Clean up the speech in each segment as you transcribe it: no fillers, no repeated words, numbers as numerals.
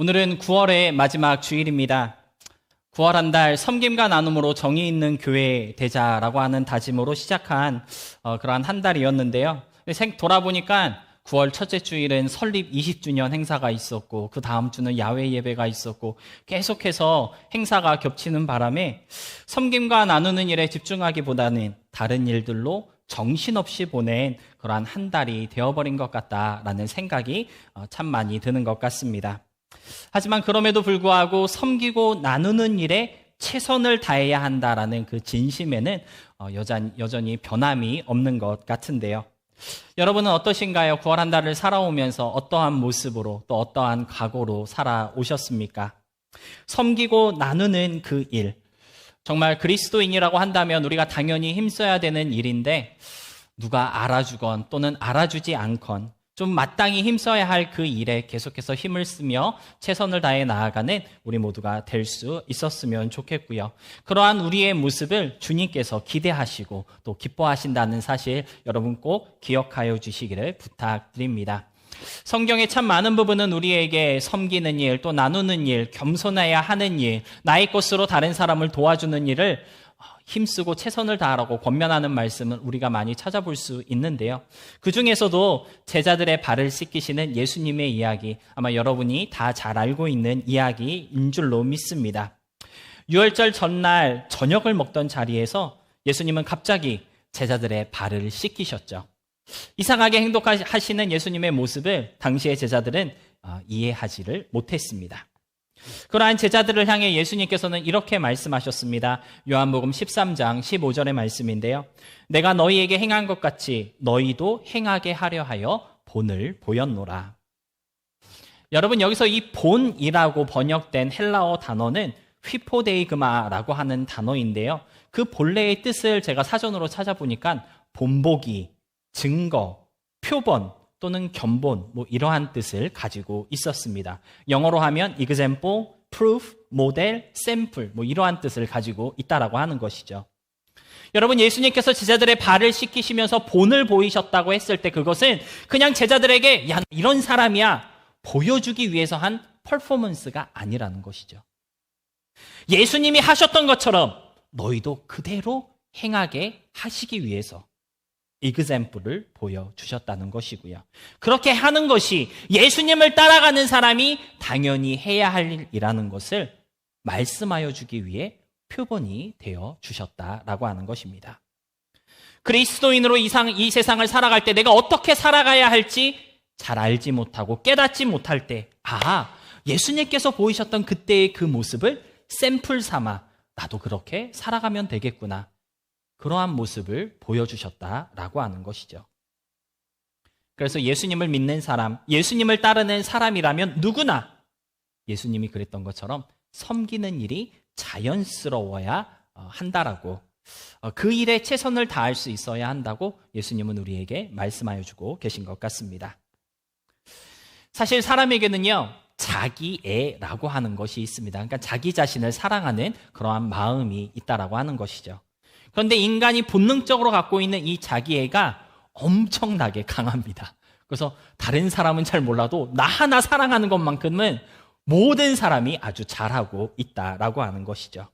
오늘은 9월의 마지막 주일입니다. 9월 한 달 섬김과 나눔으로 정의 있는 교회 되자라고 하는 다짐으로 시작한 그러한 한 달이었는데요. 돌아보니까 9월 첫째 주일은 설립 20주년 행사가 있었고 그 다음 주는 야외 예배가 있었고 계속해서 행사가 겹치는 바람에 섬김과 나누는 일에 집중하기보다는 다른 일들로 정신없이 보낸 그러한 한 달이 되어버린 것 같다라는 생각이 참 많이 드는 것 같습니다. 하지만 그럼에도 불구하고 섬기고 나누는 일에 최선을 다해야 한다라는 그 진심에는 여전히 변함이 없는 것 같은데요. 여러분은 어떠신가요? 9월 한 달을 살아오면서 어떠한 모습으로 또 어떠한 각오로 살아오셨습니까? 섬기고 나누는 그 일, 정말 그리스도인이라고 한다면 우리가 당연히 힘써야 되는 일인데 누가 알아주건 또는 알아주지 않건 좀 마땅히 힘써야 할 그 일에 계속해서 힘을 쓰며 최선을 다해 나아가는 우리 모두가 될 수 있었으면 좋겠고요. 그러한 우리의 모습을 주님께서 기대하시고 또 기뻐하신다는 사실 여러분 꼭 기억하여 주시기를 부탁드립니다. 성경의 참 많은 부분은 우리에게 섬기는 일, 또 나누는 일, 겸손해야 하는 일, 나의 것으로 다른 사람을 도와주는 일을 힘쓰고 최선을 다하라고 권면하는 말씀은 우리가 많이 찾아볼 수 있는데요. 그 중에서도 제자들의 발을 씻기시는 예수님의 이야기, 아마 여러분이 다 잘 알고 있는 이야기인 줄로 믿습니다. 유월절 전날 저녁을 먹던 자리에서 예수님은 갑자기 제자들의 발을 씻기셨죠. 이상하게 행동하시는 예수님의 모습을 당시의 제자들은 이해하지를 못했습니다. 그러한 제자들을 향해 예수님께서는 이렇게 말씀하셨습니다. 요한복음 13장 15절의 말씀인데요. 내가 너희에게 행한 것 같이 너희도 행하게 하려 하여 본을 보였노라. 여러분, 여기서 이 본이라고 번역된 헬라어 단어는 휘포데이그마라고 하는 단어인데요. 그 본래의 뜻을 제가 사전으로 찾아보니까 본보기, 증거, 표본 또는 견본, 이러한 뜻을 가지고 있었습니다. 영어로 하면 example, proof, model, sample, 이러한 뜻을 가지고 있다라고 하는 것이죠. 여러분, 예수님께서 제자들의 발을 씻기시면서 본을 보이셨다고 했을 때 그것은 그냥 제자들에게 야, 이런 사람이야 보여주기 위해서 한 퍼포먼스가 아니라는 것이죠. 예수님이 하셨던 것처럼 너희도 그대로 행하게 하시기 위해서 example을 보여주셨다는 것이고요. 그렇게 하는 것이 예수님을 따라가는 사람이 당연히 해야 할 일이라는 것을 말씀하여 주기 위해 표본이 되어 주셨다라고 하는 것입니다. 그리스도인으로 이 세상을 살아갈 때 내가 어떻게 살아가야 할지 잘 알지 못하고 깨닫지 못할 때 예수님께서 보이셨던 그때의 그 모습을 샘플 삼아 나도 그렇게 살아가면 되겠구나. 그러한 모습을 보여주셨다라고 하는 것이죠. 그래서 예수님을 믿는 사람, 예수님을 따르는 사람이라면 누구나 예수님이 그랬던 것처럼 섬기는 일이 자연스러워야 한다라고, 그 일에 최선을 다할 수 있어야 한다고 예수님은 우리에게 말씀하여 주고 계신 것 같습니다. 사실 사람에게는요, 자기애라고 하는 것이 있습니다. 그러니까 자기 자신을 사랑하는 그러한 마음이 있다라고 하는 것이죠. 그런데 인간이 본능적으로 갖고 있는 이 자기애가 엄청나게 강합니다. 그래서 다른 사람은 잘 몰라도 나 하나 사랑하는 것만큼은 모든 사람이 아주 잘하고 있다라고 하는 것이죠.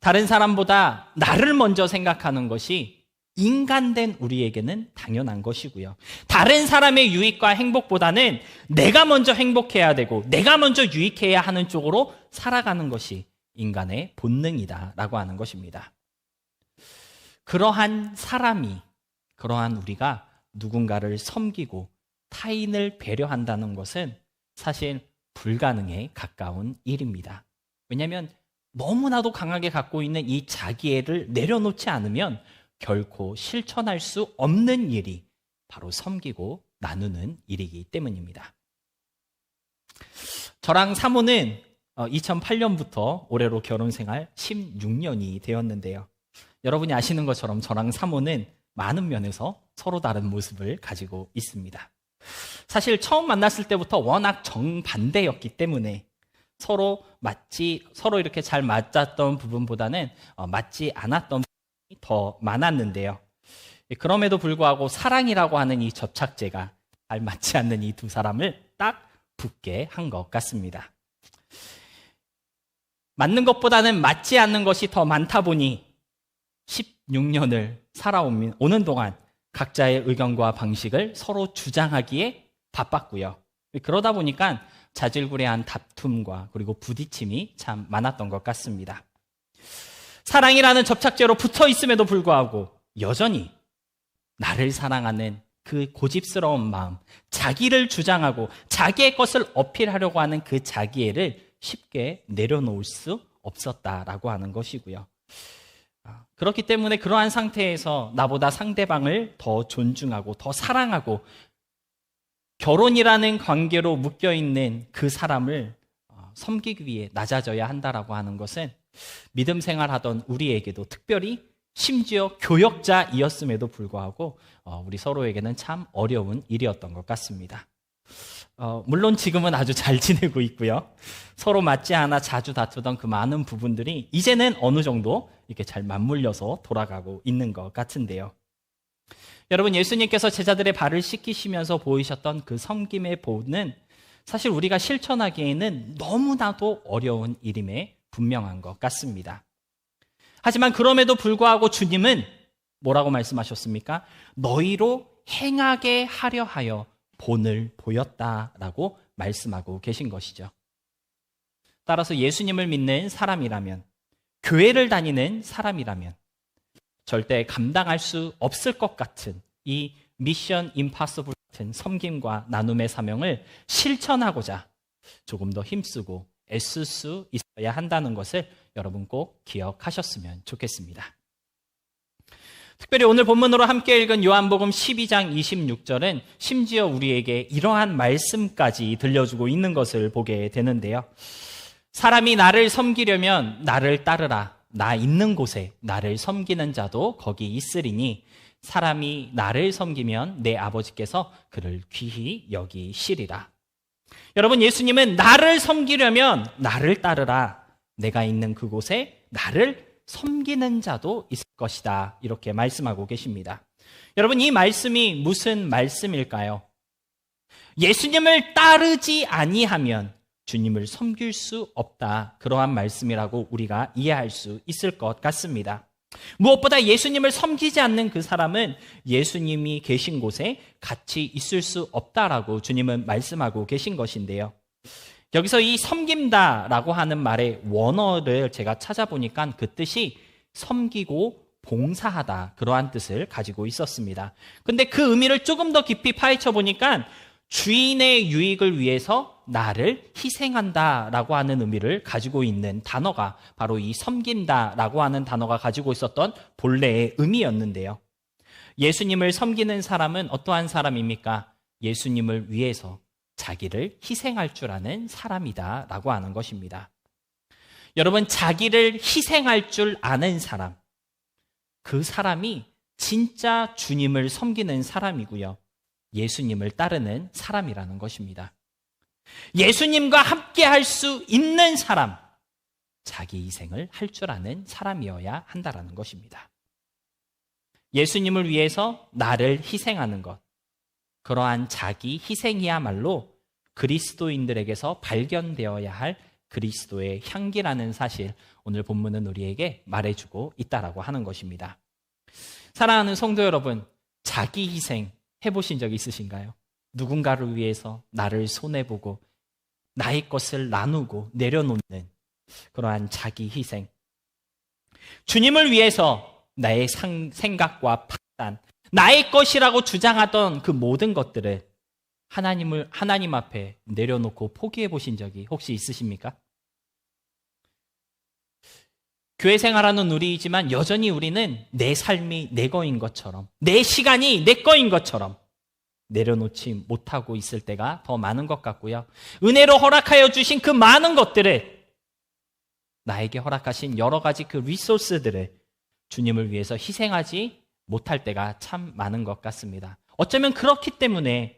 다른 사람보다 나를 먼저 생각하는 것이 인간된 우리에게는 당연한 것이고요. 다른 사람의 유익과 행복보다는 내가 먼저 행복해야 되고 내가 먼저 유익해야 하는 쪽으로 살아가는 것이 인간의 본능이다라고 하는 것입니다. 그러한 우리가 누군가를 섬기고 타인을 배려한다는 것은 사실 불가능에 가까운 일입니다. 왜냐하면 너무나도 강하게 갖고 있는 이 자기애를 내려놓지 않으면 결코 실천할 수 없는 일이 바로 섬기고 나누는 일이기 때문입니다. 저랑 사모는 2008년부터 올해로 결혼생활 16년이 되었는데요. 여러분이 아시는 것처럼 저랑 사모는 많은 면에서 서로 다른 모습을 가지고 있습니다. 사실 처음 만났을 때부터 워낙 정반대였기 때문에 서로 이렇게 잘 맞았던 부분보다는 맞지 않았던 부분이 더 많았는데요. 그럼에도 불구하고 사랑이라고 하는 이 접착제가 잘 맞지 않는 이 두 사람을 딱 붙게 한 것 같습니다. 맞는 것보다는 맞지 않는 것이 더 많다 보니 16년을 살아오는 동안 각자의 의견과 방식을 서로 주장하기에 바빴고요. 그러다 보니까 자질구레한 다툼과 그리고 부딪힘이 참 많았던 것 같습니다. 사랑이라는 접착제로 붙어 있음에도 불구하고 여전히 나를 사랑하는 그 고집스러운 마음, 자기를 주장하고 자기의 것을 어필하려고 하는 그 자기애를 쉽게 내려놓을 수 없었다라고 하는 것이고요. 그렇기 때문에 그러한 상태에서 나보다 상대방을 더 존중하고 더 사랑하고 결혼이라는 관계로 묶여있는 그 사람을 섬기기 위해 낮아져야 한다라고 하는 것은 믿음 생활하던 우리에게도 특별히 심지어 교역자이었음에도 불구하고 우리 서로에게는 참 어려운 일이었던 것 같습니다. 물론 지금은 아주 잘 지내고 있고요. 서로 맞지 않아 자주 다투던 그 많은 부분들이 이제는 어느 정도 이렇게 잘 맞물려서 돌아가고 있는 것 같은데요. 여러분, 예수님께서 제자들의 발을 씻기시면서 보이셨던 그 섬김의 보는 사실 우리가 실천하기에는 너무나도 어려운 일임에 분명한 것 같습니다. 하지만 그럼에도 불구하고 주님은 뭐라고 말씀하셨습니까? 너희로 행하게 하려 하여 본을 보였다라고 말씀하고 계신 것이죠. 따라서 예수님을 믿는 사람이라면, 교회를 다니는 사람이라면 절대 감당할 수 없을 것 같은 이 미션 임파서블 같은 섬김과 나눔의 사명을 실천하고자 조금 더 힘쓰고 애쓸 수 있어야 한다는 것을 여러분 꼭 기억하셨으면 좋겠습니다. 특별히 오늘 본문으로 함께 읽은 요한복음 12장 26절은 심지어 우리에게 이러한 말씀까지 들려주고 있는 것을 보게 되는데요. 사람이 나를 섬기려면 나를 따르라. 나 있는 곳에 나를 섬기는 자도 거기 있으리니 사람이 나를 섬기면 내 아버지께서 그를 귀히 여기시리라. 여러분, 예수님은 나를 섬기려면 나를 따르라. 내가 있는 그곳에 나를 섬기는 자도 있을 것이다. 이렇게 말씀하고 계십니다. 여러분, 이 말씀이 무슨 말씀일까요? 예수님을 따르지 아니하면 주님을 섬길 수 없다. 그러한 말씀이라고 우리가 이해할 수 있을 것 같습니다. 무엇보다 예수님을 섬기지 않는 그 사람은 예수님이 계신 곳에 같이 있을 수 없다라고 주님은 말씀하고 계신 것인데요. 여기서 이 섬긴다라고 하는 말의 원어를 제가 찾아보니까 그 뜻이 섬기고 봉사하다, 그러한 뜻을 가지고 있었습니다. 근데 그 의미를 조금 더 깊이 파헤쳐 보니까 주인의 유익을 위해서 나를 희생한다라고 하는 의미를 가지고 있는 단어가 바로 이 섬긴다라고 하는 단어가 가지고 있었던 본래의 의미였는데요. 예수님을 섬기는 사람은 어떠한 사람입니까? 예수님을 위해서 자기를 희생할 줄 아는 사람이다라고 하는 것입니다. 여러분, 자기를 희생할 줄 아는 사람, 그 사람이 진짜 주님을 섬기는 사람이고요. 예수님을 따르는 사람이라는 것입니다. 예수님과 함께 할 수 있는 사람, 자기 희생을 할 줄 아는 사람이어야 한다라는 것입니다. 예수님을 위해서 나를 희생하는 것, 그러한 자기 희생이야말로 그리스도인들에게서 발견되어야 할 그리스도의 향기라는 사실, 오늘 본문은 우리에게 말해주고 있다라고 하는 것입니다. 사랑하는 성도 여러분, 자기 희생 해보신 적 있으신가요? 누군가를 위해서 나를 손해보고 나의 것을 나누고 내려놓는 그러한 자기 희생. 주님을 위해서 나의 생각과 판단, 나의 것이라고 주장하던 그 모든 것들을 하나님 앞에 내려놓고 포기해 보신 적이 혹시 있으십니까? 교회 생활하는 우리이지만 여전히 우리는 내 삶이 내 거인 것처럼, 내 시간이 내 거인 것처럼 내려놓지 못하고 있을 때가 더 많은 것 같고요. 은혜로 허락하여 주신 그 많은 것들을, 나에게 허락하신 여러 가지 그 리소스들을 주님을 위해서 희생하지 못할 때가 참 많은 것 같습니다. 어쩌면 그렇기 때문에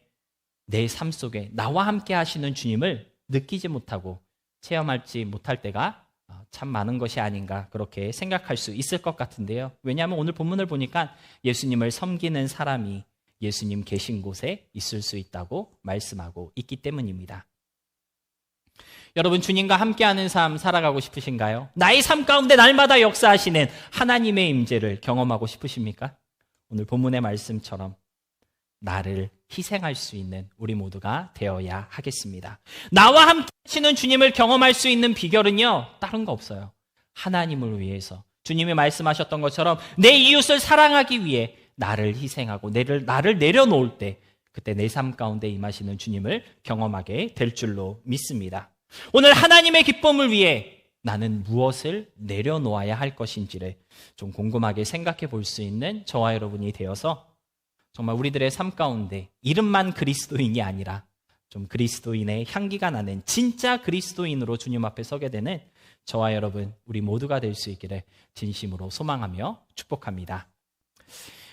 내 삶 속에 나와 함께 하시는 주님을 느끼지 못하고 체험하지 못할 때가 참 많은 것이 아닌가, 그렇게 생각할 수 있을 것 같은데요. 왜냐하면 오늘 본문을 보니까 예수님을 섬기는 사람이 예수님 계신 곳에 있을 수 있다고 말씀하고 있기 때문입니다. 여러분, 주님과 함께하는 삶 살아가고 싶으신가요? 나의 삶 가운데 날마다 역사하시는 하나님의 임재를 경험하고 싶으십니까? 오늘 본문의 말씀처럼 나를 희생할 수 있는 우리 모두가 되어야 하겠습니다. 나와 함께 하시는 주님을 경험할 수 있는 비결은요, 다른 거 없어요. 하나님을 위해서 주님이 말씀하셨던 것처럼 내 이웃을 사랑하기 위해 나를 희생하고 나를 내려놓을 때 그때 내 삶 가운데 임하시는 주님을 경험하게 될 줄로 믿습니다. 오늘 하나님의 기쁨을 위해 나는 무엇을 내려놓아야 할 것인지를 좀 궁금하게 생각해 볼 수 있는 저와 여러분이 되어서 정말 우리들의 삶 가운데 이름만 그리스도인이 아니라 좀 그리스도인의 향기가 나는 진짜 그리스도인으로 주님 앞에 서게 되는 저와 여러분, 우리 모두가 될 수 있기를 진심으로 소망하며 축복합니다.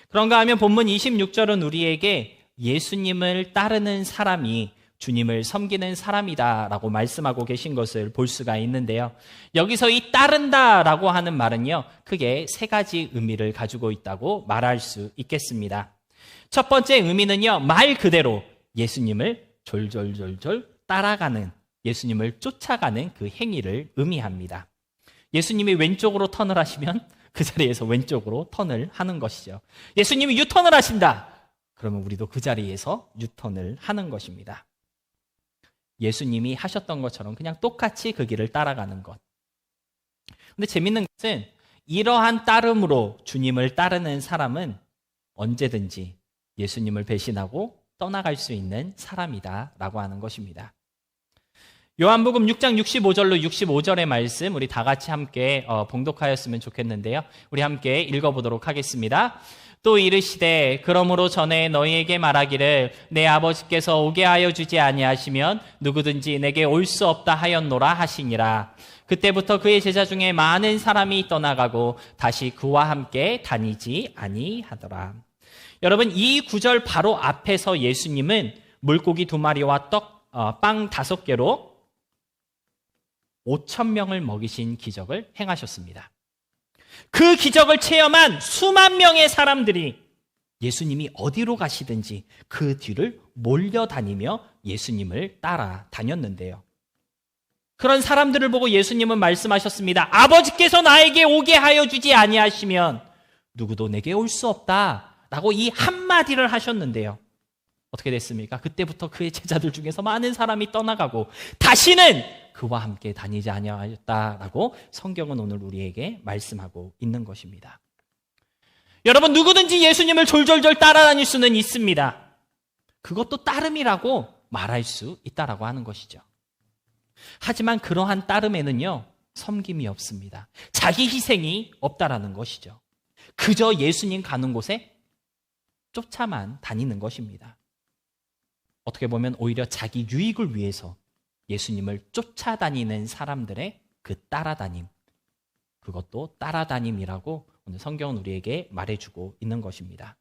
그런가 하면 본문 26절은 우리에게 예수님을 따르는 사람이 주님을 섬기는 사람이다라고 말씀하고 계신 것을 볼 수가 있는데요. 여기서 이 따른다라고 하는 말은요, 크게 세 가지 의미를 가지고 있다고 말할 수 있겠습니다. 첫 번째 의미는요, 말 그대로 예수님을 졸졸졸졸 따라가는, 예수님을 쫓아가는 그 행위를 의미합니다. 예수님이 왼쪽으로 턴을 하시면 그 자리에서 왼쪽으로 턴을 하는 것이죠. 예수님이 유턴을 하신다. 그러면 우리도 그 자리에서 유턴을 하는 것입니다. 예수님이 하셨던 것처럼 그냥 똑같이 그 길을 따라가는 것. 근데 재밌는 것은 이러한 따름으로 주님을 따르는 사람은 언제든지 예수님을 배신하고 떠나갈 수 있는 사람이다라고 하는 것입니다. 요한복음 6장 65절로 65절의 말씀 우리 다 같이 함께 봉독하였으면 좋겠는데요. 우리 함께 읽어보도록 하겠습니다. 또 이르시되 그러므로 전에 너희에게 말하기를 내 아버지께서 오게 하여 주지 아니하시면 누구든지 내게 올 수 없다 하였노라 하시니라. 그때부터 그의 제자 중에 많은 사람이 떠나가고 다시 그와 함께 다니지 아니하더라. 여러분, 이 구절 바로 앞에서 예수님은 물고기 2마리와 빵 5개로 5,000명을 먹이신 기적을 행하셨습니다. 그 기적을 체험한 수만 명의 사람들이 예수님이 어디로 가시든지 그 뒤를 몰려다니며 예수님을 따라다녔는데요. 그런 사람들을 보고 예수님은 말씀하셨습니다. 아버지께서 나에게 오게 하여 주지 아니하시면 누구도 내게 올 수 없다라고 이 한마디를 하셨는데요. 어떻게 됐습니까? 그때부터 그의 제자들 중에서 많은 사람이 떠나가고 다시는 그와 함께 다니지 아니하였다라고 성경은 오늘 우리에게 말씀하고 있는 것입니다. 여러분, 누구든지 예수님을 졸졸졸 따라다닐 수는 있습니다. 그것도 따름이라고 말할 수 있다라고 하는 것이죠. 하지만 그러한 따름에는요, 섬김이 없습니다. 자기 희생이 없다라는 것이죠. 그저 예수님 가는 곳에 쫓아만 다니는 것입니다. 어떻게 보면 오히려 자기 유익을 위해서 예수님을 쫓아다니는 사람들의 그 따라다님, 그것도 따라다님이라고 오늘 성경은 우리에게 말해주고 있는 것입니다.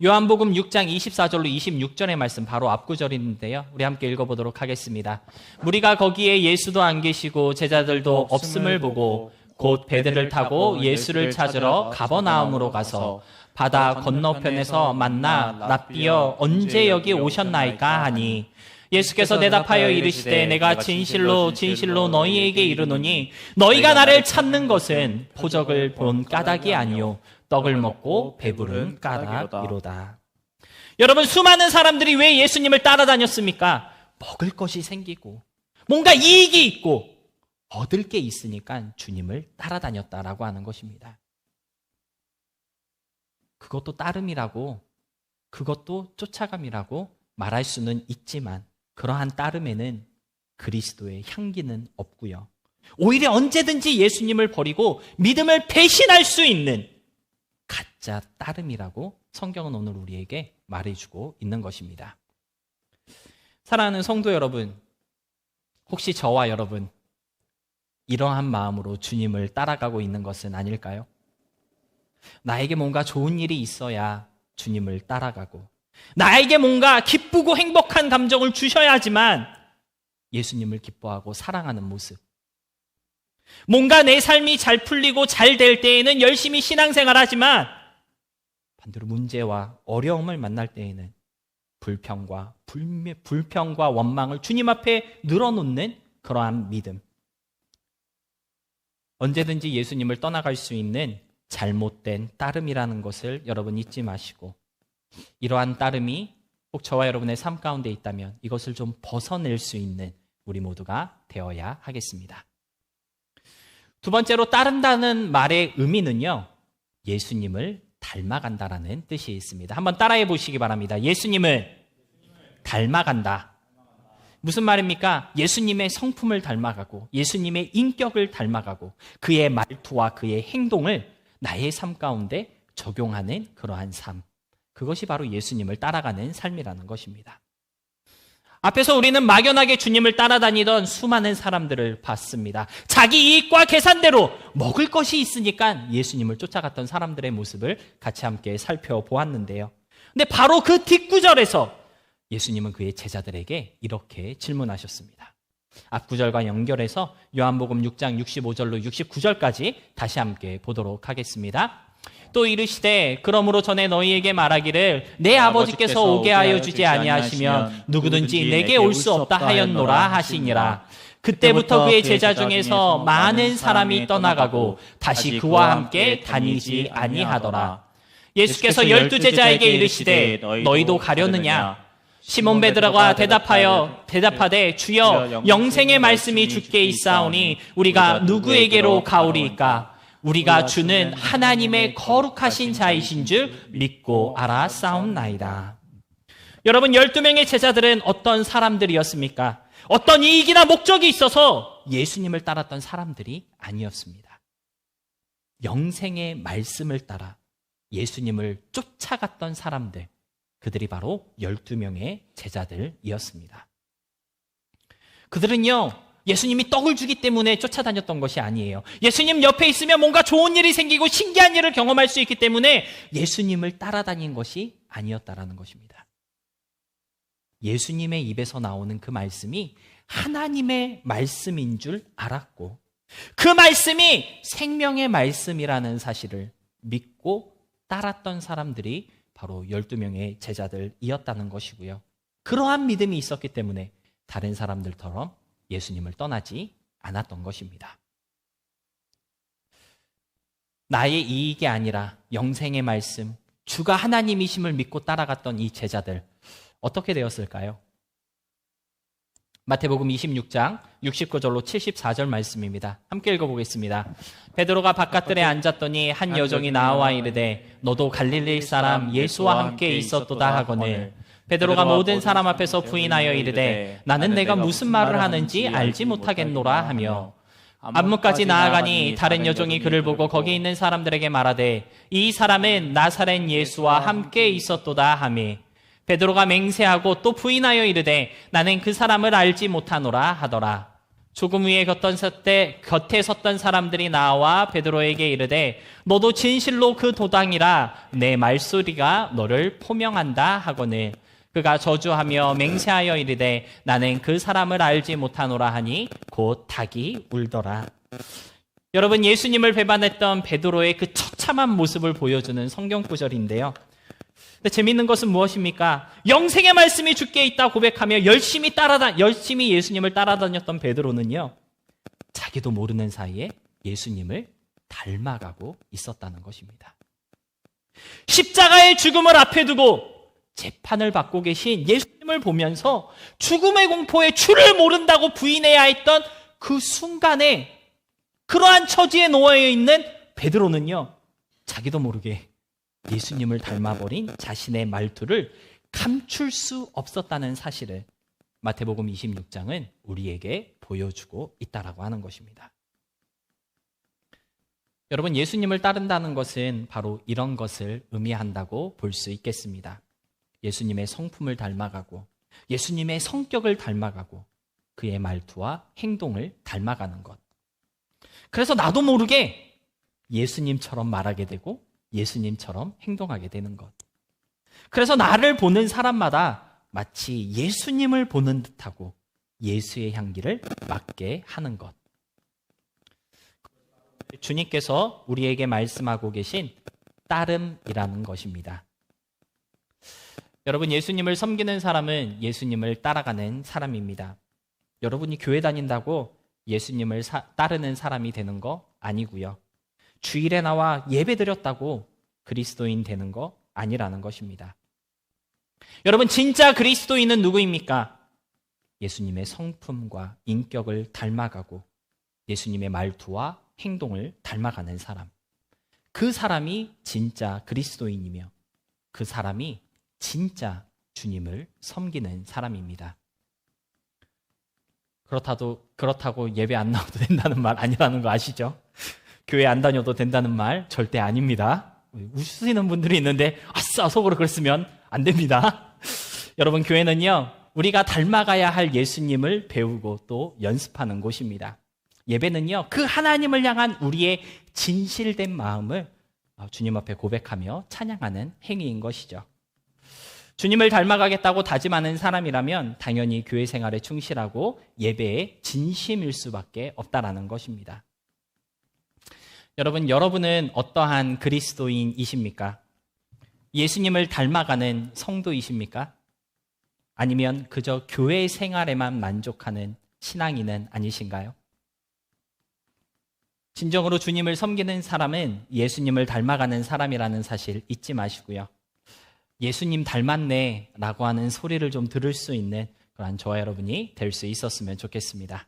요한복음 6장 24절로 26절의 말씀 바로 앞구절인데요. 우리 함께 읽어보도록 하겠습니다. 무리가 거기에 예수도 안 계시고 제자들도 없음을 보고 곧 배들을 타고 예수를 찾으러 가버나움으로 가서 바다 건너편에서 만나 랍비여 언제 여기 오셨나이까 하니 예수께서 대답하여 이르시되 내가 진실로 진실로 너희에게 이르노니 너희가 나를 찾는 것은 표적을 본 까닭이 아니요 떡을 먹고 배부른 까닭이로다. 여러분, 수많은 사람들이 왜 예수님을 따라다녔습니까? 먹을 것이 생기고 뭔가 이익이 있고 얻을 게 있으니까 주님을 따라다녔다라고 하는 것입니다. 그것도 따름이라고, 그것도 쫓아감이라고 말할 수는 있지만 그러한 따름에는 그리스도의 향기는 없고요. 오히려 언제든지 예수님을 버리고 믿음을 배신할 수 있는 가짜 따름이라고 성경은 오늘 우리에게 말해주고 있는 것입니다. 사랑하는 성도 여러분, 혹시 저와 여러분 이러한 마음으로 주님을 따라가고 있는 것은 아닐까요? 나에게 뭔가 좋은 일이 있어야 주님을 따라가고 나에게 뭔가 기쁘고 행복한 감정을 주셔야지만 예수님을 기뻐하고 사랑하는 모습, 뭔가 내 삶이 잘 풀리고 잘 될 때에는 열심히 신앙생활하지만 반대로 문제와 어려움을 만날 때에는 불평과 원망을 주님 앞에 늘어놓는 그러한 믿음. 언제든지 예수님을 떠나갈 수 있는 잘못된 따름이라는 것을 여러분 잊지 마시고, 이러한 따름이 꼭 저와 여러분의 삶 가운데 있다면 이것을 좀 벗어낼 수 있는 우리 모두가 되어야 하겠습니다. 두 번째로, 따른다는 말의 의미는요, 예수님을 닮아간다라는 뜻이 있습니다. 한번 따라해 보시기 바랍니다. 예수님을 닮아간다. 무슨 말입니까? 예수님의 성품을 닮아가고 예수님의 인격을 닮아가고 그의 말투와 그의 행동을 나의 삶 가운데 적용하는 그러한 삶. 그것이 바로 예수님을 따라가는 삶이라는 것입니다. 앞에서 우리는 막연하게 주님을 따라다니던 수많은 사람들을 봤습니다. 자기 이익과 계산대로 먹을 것이 있으니까 예수님을 쫓아갔던 사람들의 모습을 같이 함께 살펴보았는데요. 근데 바로 그 뒷구절에서 예수님은 그의 제자들에게 이렇게 질문하셨습니다. 앞구절과 연결해서 요한복음 6장 65절로 69절까지 다시 함께 보도록 하겠습니다. 또 이르시되 그러므로 전에 너희에게 말하기를 내 아버지께서 오게 하여 주지 아니하시면 누구든지 내게 올 수 없다 하였노라 하시니라. 그때부터 그의 제자 중에서 많은 사람이 떠나가고 다시 그와 함께 다니지 아니하더라. 예수께서 12제자에게 이르시되 너희도 가려느냐? 시몬 베드로가 대답하되 주여 영생의 말씀이 주께 있사오니 우리가 누구에게로 가오리이까? 우리가 주는 하나님의 거룩하신 자이신 줄 믿고 알아싸움나이다. 여러분, 12명의 제자들은 어떤 사람들이었습니까? 어떤 이익이나 목적이 있어서 예수님을 따랐던 사람들이 아니었습니다. 영생의 말씀을 따라 예수님을 쫓아갔던 사람들, 그들이 바로 12명의 제자들이었습니다. 그들은요, 예수님이 떡을 주기 때문에 쫓아다녔던 것이 아니에요. 예수님 옆에 있으면 뭔가 좋은 일이 생기고 신기한 일을 경험할 수 있기 때문에 예수님을 따라다닌 것이 아니었다라는 것입니다. 예수님의 입에서 나오는 그 말씀이 하나님의 말씀인 줄 알았고 그 말씀이 생명의 말씀이라는 사실을 믿고 따랐던 사람들이 바로 12명의 제자들이었다는 것이고요. 그러한 믿음이 있었기 때문에 다른 사람들처럼 예수님을 떠나지 않았던 것입니다. 나의 이익이 아니라 영생의 말씀, 주가 하나님이심을 믿고 따라갔던 이 제자들, 어떻게 되었을까요? 마태복음 26장 69절로 74절 말씀입니다. 함께 읽어보겠습니다. 베드로가 바깥들에 앉았더니 한 여종이 나와 이르되 너도 갈릴리 사람 예수와 함께 있었도다 하거늘 베드로가 모든 사람 앞에서 부인하여 이르되 나는 내가 무슨 말을 하는지 알지 못하겠노라 하며 안문까지 나아가니 다른 여종이 그를 보고 거기 있는 사람들에게 말하되 이 사람은 나사렛 예수와 함께 있었도다 하며 베드로가 맹세하고 또 부인하여 이르되 나는 그 사람을 알지 못하노라 하더라. 조금 후에 곁에 섰던 사람들이 나와 베드로에게 이르되 너도 진실로 그 도당이라 내 말소리가 너를 포명한다 하거늘 그가 저주하며 맹세하여 이르되 나는 그 사람을 알지 못하노라 하니 곧 닭이 울더라. 여러분, 예수님을 배반했던 베드로의 그 처참한 모습을 보여주는 성경 구절인데요. 근데 재밌는 것은 무엇입니까? 영생의 말씀이 주께 있다 고백하며 열심히 예수님을 따라다녔던 베드로는요, 자기도 모르는 사이에 예수님을 닮아가고 있었다는 것입니다. 십자가의 죽음을 앞에 두고 재판을 받고 계신 예수님을 보면서 죽음의 공포에 주를 모른다고 부인해야 했던 그 순간에 그러한 처지에 놓여 있는 베드로는요, 자기도 모르게 예수님을 닮아버린 자신의 말투를 감출 수 없었다는 사실을 마태복음 26장은 우리에게 보여주고 있다라고 하는 것입니다. 여러분, 예수님을 따른다는 것은 바로 이런 것을 의미한다고 볼 수 있겠습니다. 예수님의 성품을 닮아가고 예수님의 성격을 닮아가고 그의 말투와 행동을 닮아가는 것. 그래서 나도 모르게 예수님처럼 말하게 되고 예수님처럼 행동하게 되는 것. 그래서 나를 보는 사람마다 마치 예수님을 보는 듯하고 예수의 향기를 맡게 하는 것. 주님께서 우리에게 말씀하고 계신 따름이라는 것입니다. 여러분, 예수님을 섬기는 사람은 예수님을 따라가는 사람입니다. 여러분이 교회 다닌다고 예수님을 따르는 사람이 되는 거 아니고요. 주일에 나와 예배 드렸다고 그리스도인 되는 거 아니라는 것입니다. 여러분, 진짜 그리스도인은 누구입니까? 예수님의 성품과 인격을 닮아가고 예수님의 말투와 행동을 닮아가는 사람. 그 사람이 진짜 그리스도인이며 그 사람이 진짜 주님을 섬기는 사람입니다. 그렇다고 예배 안 나와도 된다는 말 아니라는 거 아시죠? 교회 안 다녀도 된다는 말 절대 아닙니다. 웃으시는 분들이 있는데 아싸 속으로 그랬으면 안 됩니다. 여러분, 교회는요, 우리가 닮아가야 할 예수님을 배우고 또 연습하는 곳입니다. 예배는요, 그 하나님을 향한 우리의 진실된 마음을 주님 앞에 고백하며 찬양하는 행위인 것이죠. 주님을 닮아가겠다고 다짐하는 사람이라면 당연히 교회 생활에 충실하고 예배에 진심일 수밖에 없다라는 것입니다. 여러분은 어떠한 그리스도인이십니까? 예수님을 닮아가는 성도이십니까? 아니면 그저 교회 생활에만 만족하는 신앙인은 아니신가요? 진정으로 주님을 섬기는 사람은 예수님을 닮아가는 사람이라는 사실 잊지 마시고요. 예수님 닮았네 라고 하는 소리를 좀 들을 수 있는 그런 저와 여러분이 될 수 있었으면 좋겠습니다.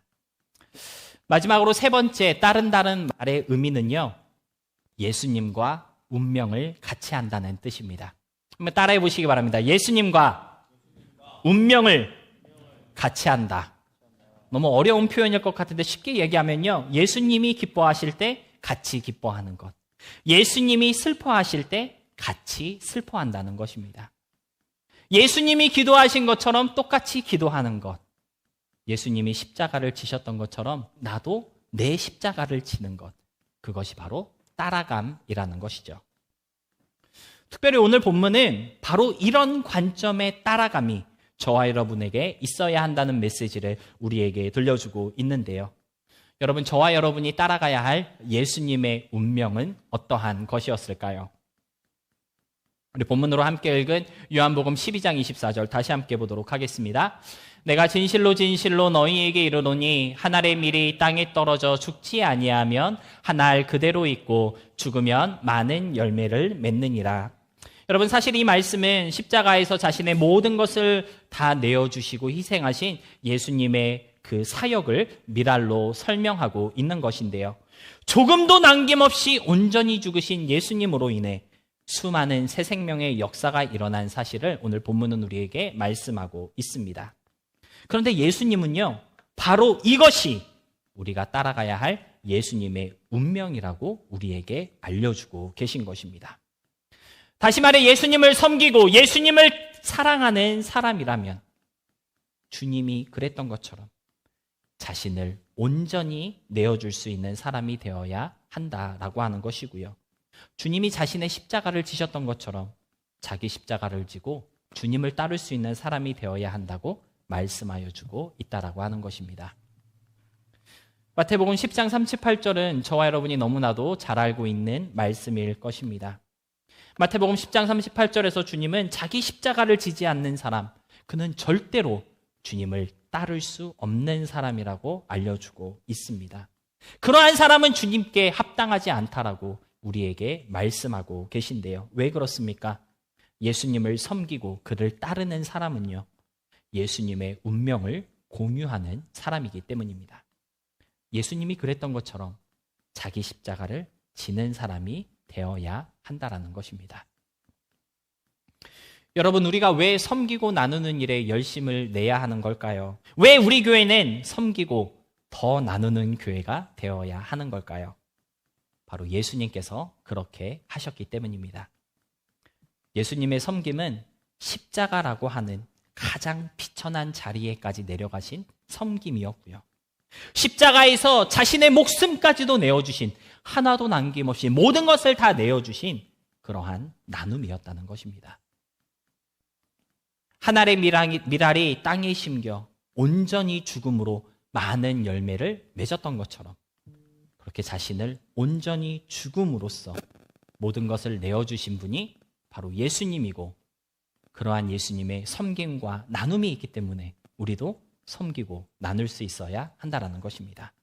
마지막으로 세 번째, 다른 말의 의미는요, 예수님과 운명을 같이 한다는 뜻입니다. 한번 따라해 보시기 바랍니다. 예수님과 운명을 같이 한다. 너무 어려운 표현일 것 같은데 쉽게 얘기하면요, 예수님이 기뻐하실 때 같이 기뻐하는 것, 예수님이 슬퍼하실 때 같이 슬퍼한다는 것입니다. 예수님이 기도하신 것처럼 똑같이 기도하는 것, 예수님이 십자가를 지셨던 것처럼 나도 내 십자가를 지는 것, 그것이 바로 따라감이라는 것이죠. 특별히 오늘 본문은 바로 이런 관점의 따라감이 저와 여러분에게 있어야 한다는 메시지를 우리에게 들려주고 있는데요. 여러분, 저와 여러분이 따라가야 할 예수님의 운명은 어떠한 것이었을까요? 우리 본문으로 함께 읽은 요한복음 12장 24절 다시 함께 보도록 하겠습니다. 내가 진실로 진실로 너희에게 이르노니 한 알의 밀이 땅에 떨어져 죽지 아니하면 한 알 그대로 있고 죽으면 많은 열매를 맺느니라. 여러분, 사실 이 말씀은 십자가에서 자신의 모든 것을 다 내어주시고 희생하신 예수님의 그 사역을 미랄로 설명하고 있는 것인데요. 조금도 남김없이 온전히 죽으신 예수님으로 인해 수많은 새 생명의 역사가 일어난 사실을 오늘 본문은 우리에게 말씀하고 있습니다. 그런데 예수님은요, 바로 이것이 우리가 따라가야 할 예수님의 운명이라고 우리에게 알려주고 계신 것입니다. 다시 말해 예수님을 섬기고 예수님을 사랑하는 사람이라면 주님이 그랬던 것처럼 자신을 온전히 내어줄 수 있는 사람이 되어야 한다라고 하는 것이고요. 주님이 자신의 십자가를 지셨던 것처럼 자기 십자가를 지고 주님을 따를 수 있는 사람이 되어야 한다고 말씀하여 주고 있다라고 하는 것입니다. 마태복음 10장 38절은 저와 여러분이 너무나도 잘 알고 있는 말씀일 것입니다. 마태복음 10장 38절에서 주님은 자기 십자가를 지지 않는 사람, 그는 절대로 주님을 따를 수 없는 사람이라고 알려주고 있습니다. 그러한 사람은 주님께 합당하지 않다라고 우리에게 말씀하고 계신데요. 왜 그렇습니까? 예수님을 섬기고 그를 따르는 사람은요, 예수님의 운명을 공유하는 사람이기 때문입니다. 예수님이 그랬던 것처럼 자기 십자가를 지는 사람이 되어야 한다라는 것입니다. 여러분, 우리가 왜 섬기고 나누는 일에 열심을 내야 하는 걸까요? 왜 우리 교회는 섬기고 더 나누는 교회가 되어야 하는 걸까요? 바로 예수님께서 그렇게 하셨기 때문입니다. 예수님의 섬김은 십자가라고 하는 가장 비천한 자리에까지 내려가신 섬김이었고요. 십자가에서 자신의 목숨까지도 내어주신, 하나도 남김없이 모든 것을 다 내어주신 그러한 나눔이었다는 것입니다. 한 알의 밀알이 땅에 심겨 온전히 죽음으로 많은 열매를 맺었던 것처럼 그렇게 자신을 온전히 죽음으로써 모든 것을 내어주신 분이 바로 예수님이고, 그러한 예수님의 섬김과 나눔이 있기 때문에 우리도 섬기고 나눌 수 있어야 한다는 것입니다.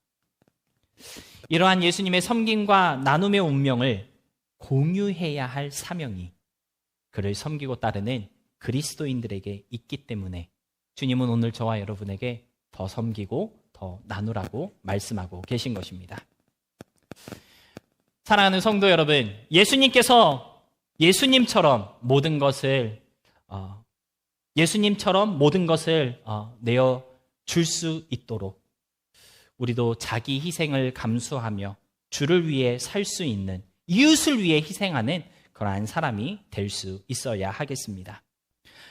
이러한 예수님의 섬김과 나눔의 운명을 공유해야 할 사명이 그를 섬기고 따르는 그리스도인들에게 있기 때문에 주님은 오늘 저와 여러분에게 더 섬기고 더 나누라고 말씀하고 계신 것입니다. 사랑하는 성도 여러분, 예수님께서 예수님처럼 모든 것을 내어 줄 수 있도록 우리도 자기 희생을 감수하며 주를 위해 살 수 있는, 이웃을 위해 희생하는 그러한 사람이 될 수 있어야 하겠습니다.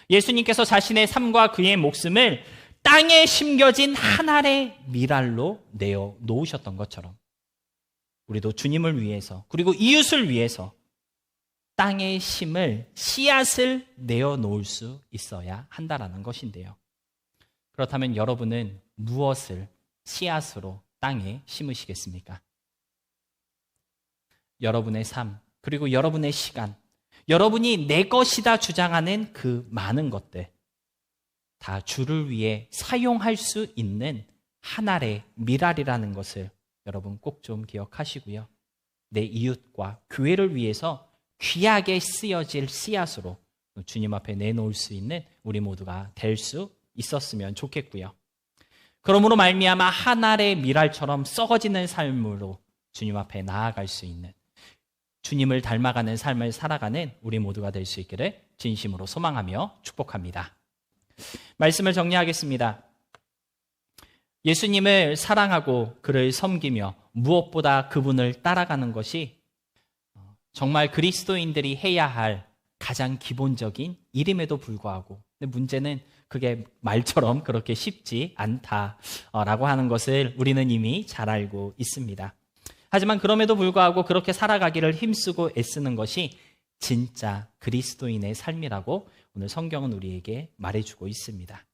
예수님께서 자신의 삶과 그의 목숨을 땅에 심겨진 한 알의 밀알로 내어 놓으셨던 것처럼 우리도 주님을 위해서 그리고 이웃을 위해서 땅에 심을 씨앗을 내어 놓을 수 있어야 한다라는 것인데요. 그렇다면 여러분은 무엇을 씨앗으로 땅에 심으시겠습니까? 여러분의 삶, 그리고 여러분의 시간, 여러분이 내 것이다 주장하는 그 많은 것들 다 주를 위해 사용할 수 있는 한 알의 밀알이라는 것을 여러분 꼭 좀 기억하시고요. 내 이웃과 교회를 위해서 귀하게 쓰여질 씨앗으로 주님 앞에 내놓을 수 있는 우리 모두가 될 수 있었으면 좋겠고요. 그러므로 말미암아 한 알의 밀알처럼 썩어지는 삶으로 주님 앞에 나아갈 수 있는, 주님을 닮아가는 삶을 살아가는 우리 모두가 될 수 있기를 진심으로 소망하며 축복합니다. 말씀을 정리하겠습니다. 예수님을 사랑하고 그를 섬기며 무엇보다 그분을 따라가는 것이 정말 그리스도인들이 해야 할 가장 기본적인 일임에도 불구하고, 근데 문제는 그게 말처럼 그렇게 쉽지 않다라고 하는 것을 우리는 이미 잘 알고 있습니다. 하지만 그럼에도 불구하고 그렇게 살아가기를 힘쓰고 애쓰는 것이 진짜 그리스도인의 삶이라고 오늘 성경은 우리에게 말해주고 있습니다.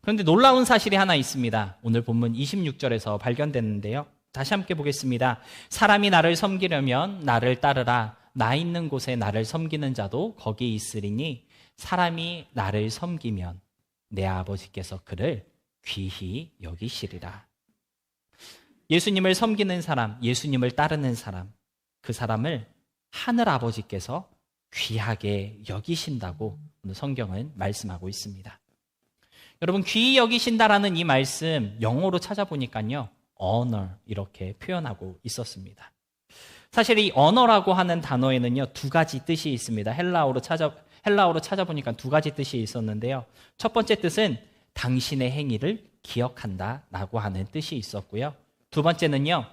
그런데 놀라운 사실이 하나 있습니다. 오늘 본문 26절에서 발견됐는데요. 다시 함께 보겠습니다. 사람이 나를 섬기려면 나를 따르라. 나 있는 곳에 나를 섬기는 자도 거기 있으리니 사람이 나를 섬기면 내 아버지께서 그를 귀히 여기시리라. 예수님을 섬기는 사람, 예수님을 따르는 사람, 그 사람을 하늘 아버지께서 귀하게 여기신다고 오늘 성경은 말씀하고 있습니다. 여러분, 귀히 여기신다라는 이 말씀 영어로 찾아보니까요, honor 이렇게 표현하고 있었습니다. 사실 이 honor라고 하는 단어에는요, 두 가지 뜻이 있습니다. 헬라어로 찾아보니까 두 가지 뜻이 있었는데요. 첫 번째 뜻은 당신의 행위를 기억한다라고 하는 뜻이 있었고요. 두 번째는요,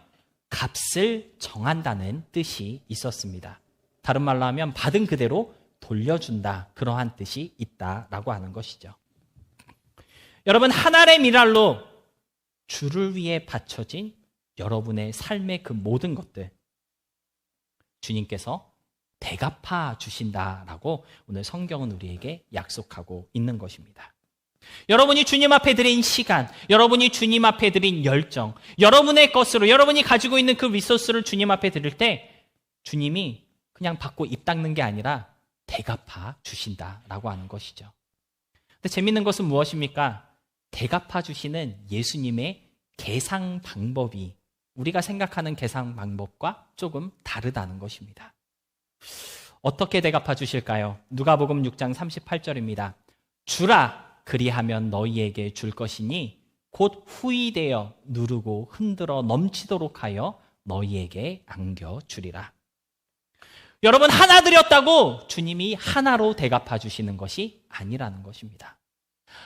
값을 정한다는 뜻이 있었습니다. 다른 말로 하면 받은 그대로 돌려준다, 그러한 뜻이 있다라고 하는 것이죠. 여러분, 하나의 밀알로 주를 위해 바쳐진 여러분의 삶의 그 모든 것들 주님께서 대갚아 주신다라고 오늘 성경은 우리에게 약속하고 있는 것입니다. 여러분이 주님 앞에 드린 시간, 여러분이 주님 앞에 드린 열정, 여러분의 것으로 여러분이 가지고 있는 그 리소스를 주님 앞에 드릴 때 주님이 그냥 받고 입 닦는 게 아니라 대갚아 주신다라고 하는 것이죠. 근데 재밌는 것은 무엇입니까? 대갚아 주시는 예수님의 계산 방법이 우리가 생각하는 계산 방법과 조금 다르다는 것입니다. 어떻게 대갚아 주실까요? 누가복음 6장 38절입니다. 주라 그리하면 너희에게 줄 것이니 곧 후이되어 누르고 흔들어 넘치도록 하여 너희에게 안겨주리라. 여러분, 하나 드렸다고 주님이 하나로 대갚아 주시는 것이 아니라는 것입니다.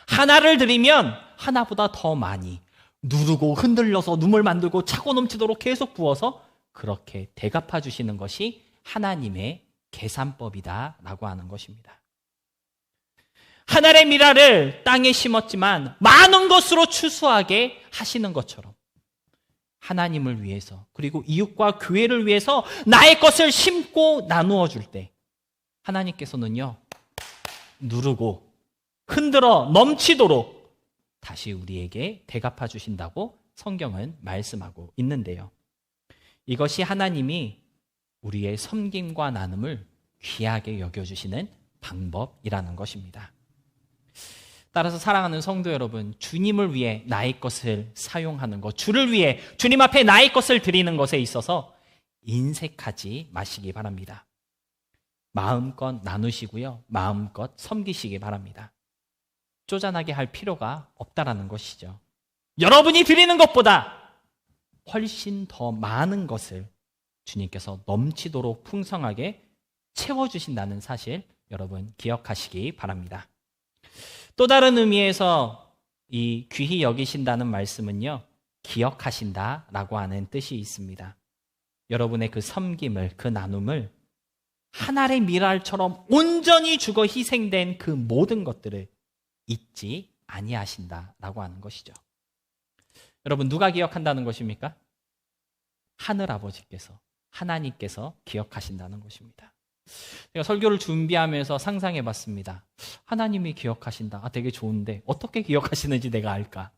하나를 드리면 하나보다 더 많이 누르고 흔들려서 눈물 만들고 차고 넘치도록 계속 부어서 그렇게 대갚아 주시는 것이 하나님의 계산법이다라고 하는 것입니다. 하늘의 밀알을 땅에 심었지만 많은 것으로 추수하게 하시는 것처럼 하나님을 위해서 그리고 이웃과 교회를 위해서 나의 것을 심고 나누어 줄 때 하나님께서는요, 누르고 흔들어 넘치도록 다시 우리에게 대갚아 주신다고 성경은 말씀하고 있는데요. 이것이 하나님이 우리의 섬김과 나눔을 귀하게 여겨주시는 방법이라는 것입니다. 따라서 사랑하는 성도 여러분, 주님을 위해 나의 것을 사용하는 것, 주를 위해 주님 앞에 나의 것을 드리는 것에 있어서 인색하지 마시기 바랍니다. 마음껏 나누시고요, 마음껏 섬기시기 바랍니다. 쪼잔하게 할 필요가 없다라는 것이죠. 여러분이 드리는 것보다 훨씬 더 많은 것을 주님께서 넘치도록 풍성하게 채워주신다는 사실 여러분 기억하시기 바랍니다. 또 다른 의미에서 이 귀히 여기신다는 말씀은요, 기억하신다라고 하는 뜻이 있습니다. 여러분의 그 섬김을, 그 나눔을 한 알의 밀알처럼 온전히 죽어 희생된 그 모든 것들을 잊지 아니하신다라고 하는 것이죠. 여러분, 누가 기억한다는 것입니까? 하늘 아버지께서, 하나님께서 기억하신다는 것입니다. 제가 설교를 준비하면서 상상해 봤습니다. 하나님이 기억하신다. 아, 되게 좋은데 어떻게 기억하시는지 내가 알까?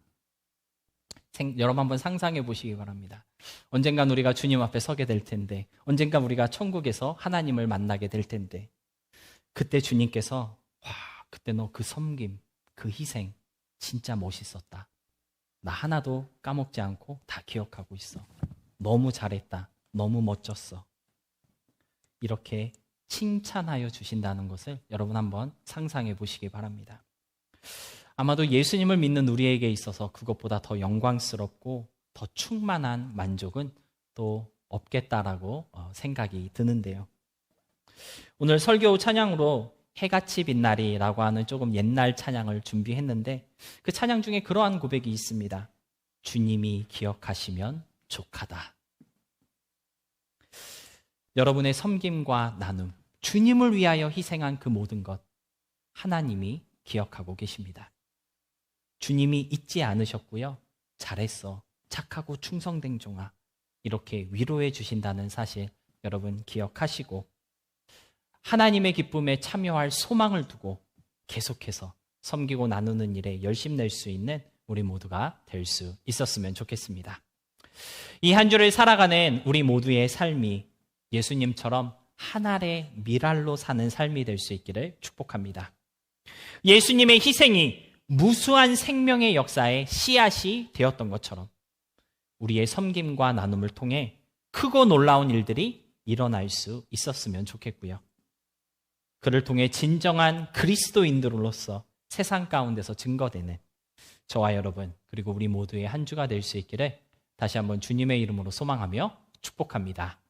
여러분 한번 상상해 보시기 바랍니다. 언젠간 우리가 주님 앞에 서게 될 텐데, 언젠간 우리가 천국에서 하나님을 만나게 될 텐데, 그때 주님께서 와, 그때 너 그 섬김, 그 희생 진짜 멋있었다. 나 하나도 까먹지 않고 다 기억하고 있어. 너무 잘했다. 너무 멋졌어. 이렇게 칭찬하여 주신다는 것을 여러분 한번 상상해 보시기 바랍니다. 아마도 예수님을 믿는 우리에게 있어서 그것보다 더 영광스럽고 더 충만한 만족은 또 없겠다라고 생각이 드는데요. 오늘 설교 찬양으로 해같이 빛나리라고 하는 조금 옛날 찬양을 준비했는데, 그 찬양 중에 그러한 고백이 있습니다. 주님이 기억하시면 족하다. 여러분의 섬김과 나눔, 주님을 위하여 희생한 그 모든 것, 하나님이 기억하고 계십니다. 주님이 잊지 않으셨고요. 잘했어. 착하고 충성된 종아. 이렇게 위로해 주신다는 사실 여러분 기억하시고, 하나님의 기쁨에 참여할 소망을 두고 계속해서 섬기고 나누는 일에 열심 낼 수 있는 우리 모두가 될 수 있었으면 좋겠습니다. 이 한 주를 살아가는 우리 모두의 삶이 예수님처럼 한 알의 밀알로 사는 삶이 될 수 있기를 축복합니다. 예수님의 희생이 무수한 생명의 역사의 씨앗이 되었던 것처럼 우리의 섬김과 나눔을 통해 크고 놀라운 일들이 일어날 수 있었으면 좋겠고요. 그를 통해 진정한 그리스도인들로서 세상 가운데서 증거되는 저와 여러분, 그리고 우리 모두의 한 주가 될 수 있기를 다시 한번 주님의 이름으로 소망하며 축복합니다.